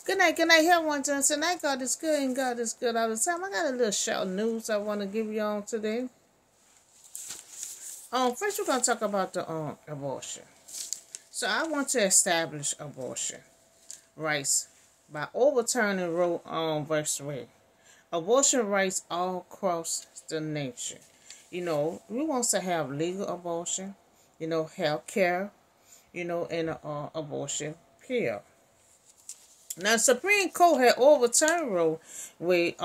Good night, everyone. Tonight, God is good and God is good all the time. I got a little short news I want to give you on today. First we're going to talk about the abortion. So I want to establish abortion rights by overturning Roe versus Wade. Abortion rights all across the nation. We want to have legal abortion, health care, and abortion pill. Now, the Supreme Court had overturned Roe Wade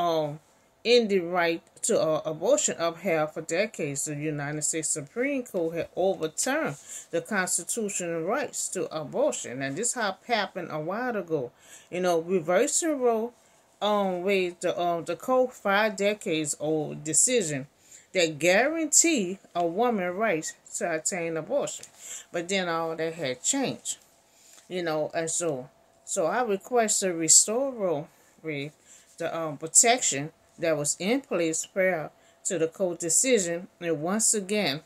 in the right to abortion upheld for decades. The United States Supreme Court had overturned the constitutional rights to abortion. And this happened a while ago. Reversing Roe Wade, the court 5 decades old decision that guaranteed a woman rights to attain abortion. But then all that had changed. And so I request to restore Roe Wade, the protection that was in place prior to the court decision, and once again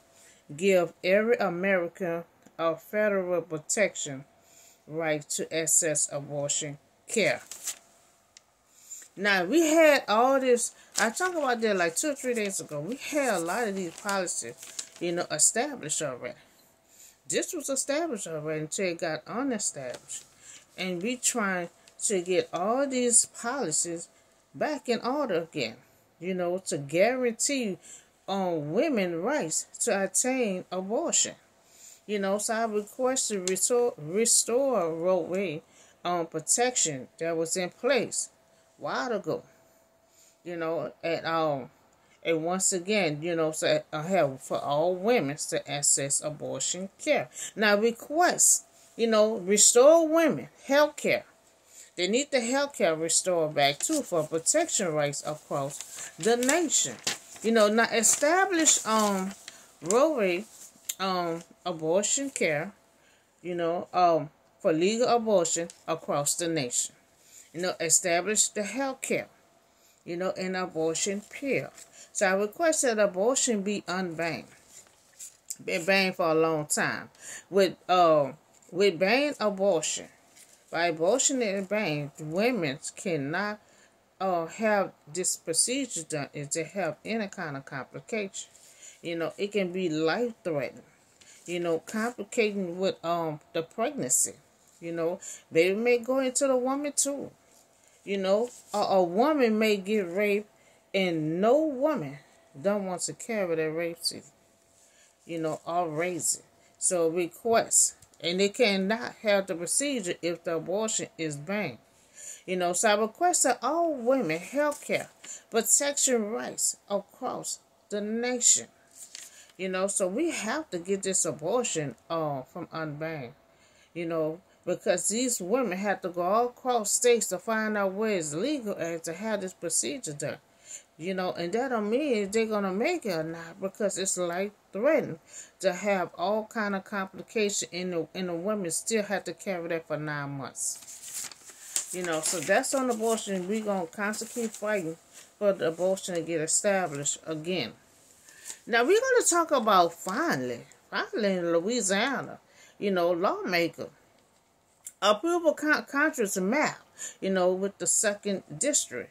give every American a federal protection right to access abortion care. Now, we had all this, I talked about that like 2 or 3 days ago. We had a lot of these policies, established already. This was established already until it got unestablished. And we trying to get all these policies back in order again, to guarantee women rights to attain abortion. So I request to restore Roe Wade protection that was in place a while ago. And once again, so have for all women to access abortion care. Now request, restore women health care. They need the health care restored back too for protection rights across the nation. Now establish Roe Wade abortion care, for legal abortion across the nation. Establish the health care, and abortion pill. So I request that abortion be unbanned. Been banned for a long time. With banned abortion, by abortion and banned, women cannot have this procedure done if they have any kind of complication. It can be life-threatening. Complicating with the pregnancy. Baby may go into the woman too. A woman may get raped, and no woman don't want to carry that rape seed, or raise it. So request, and they cannot have the procedure if the abortion is banned. So I request that all women health care protection rights across the nation. So we have to get this abortion from unbanned. Because these women have to go all across states to find out where it's legal and to have this procedure done. And that don't mean if they're going to make it or not, because it's life-threatening to have all kind of complication, and the women still have to carry that for 9 months. So that's on abortion. We're going to constantly keep fighting for the abortion to get established again. Now, we're going to talk about finally in Louisiana, lawmaker approve of Congressional Map, with the 2nd district.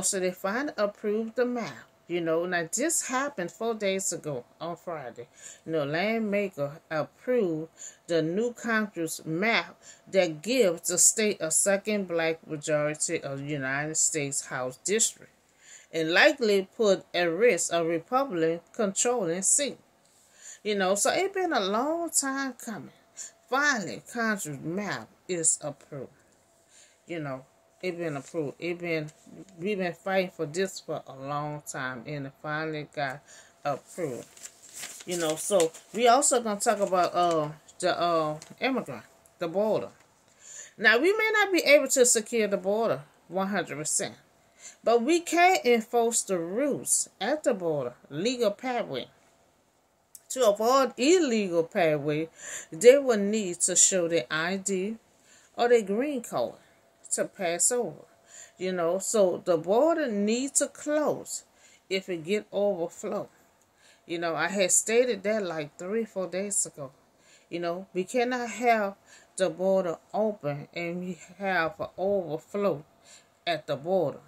So they finally approved the map. Now this happened 4 days ago on Friday. Lawmaker approved the new Congress map that gives the state a 2nd black majority of the United States House district, and likely put at risk a Republican controlling seat. So it's been a long time coming. Finally, Congress map is approved. It been approved. We've been fighting for this for a long time, and it finally got approved. So we also gonna talk about the immigrant, the border. Now we may not be able to secure the border 100%, but we can enforce the rules at the border, legal pathway. To avoid illegal pathway, they will need to show their ID or their green card to pass over. So the border needs to close if it get overflow. I had stated that like 3 or 4 days ago. We cannot have the border open and we have an overflow at the border.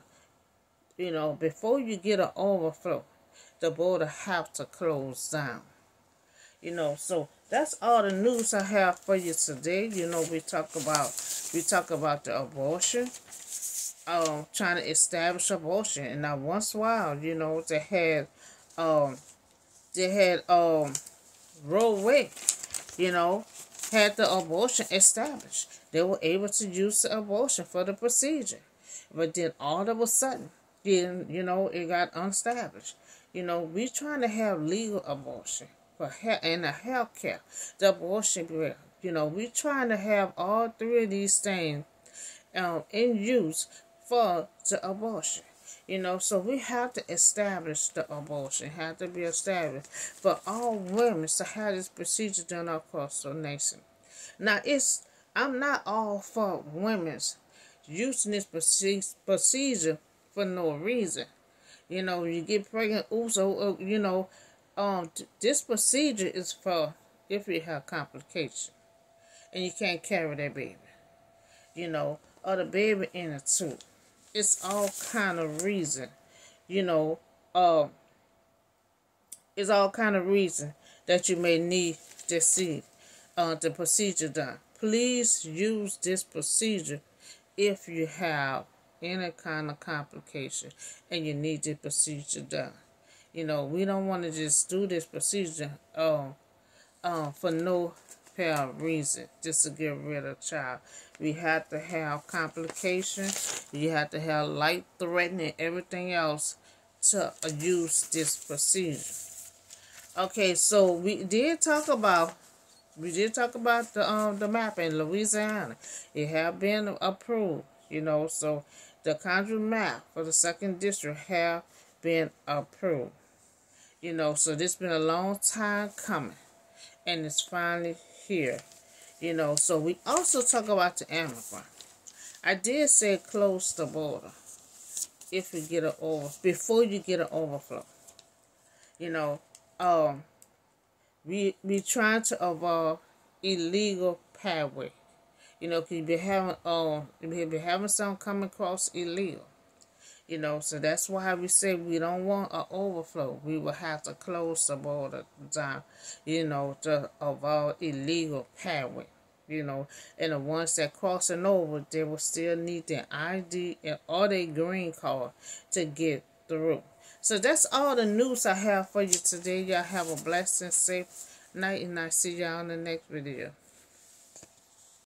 Before you get an overflow, the border have to close down. So that's all the news I have for you today. We talk about the abortion, trying to establish abortion, and now once in a while, they had Roe Wade, had the abortion established. They were able to use the abortion for the procedure, but then all of a sudden, it got unestablished. We trying to have legal abortion and the health care, the abortion bill. We trying to have all three of these things in use for the abortion. So we have to establish the abortion, have to be established for all women to have this procedure done across the nation. Now, I'm not all for women's using this procedure for no reason. You get pregnant, this procedure is for if you have complications and you can't carry that baby, or the baby in a tube. It's all kind of reason, it's all kind of reason that you may need to see the procedure done. Please use this procedure if you have any kind of complication and you need the procedure done. We don't want to just do this procedure for no apparent reason, just to get rid of a child. We have to have complications. You have to have life-threatening and everything else to use this procedure. Okay, so we did talk about the map in Louisiana. It have been approved, so the Congressional Map for the 2nd District have been approved. So this been a long time coming, and it's finally here. So we also talk about the immigrant. I did say close the border if you get before you get an overflow. We trying to avoid illegal pathway. Cause you be having some coming across illegal. So that's why we say we don't want an overflow. We will have to close the border down, to avoid illegal pathway. And the ones that crossing over, they will still need their ID or their green card to get through. So that's all the news I have for you today. Y'all have a blessed and safe night, and I see y'all in the next video.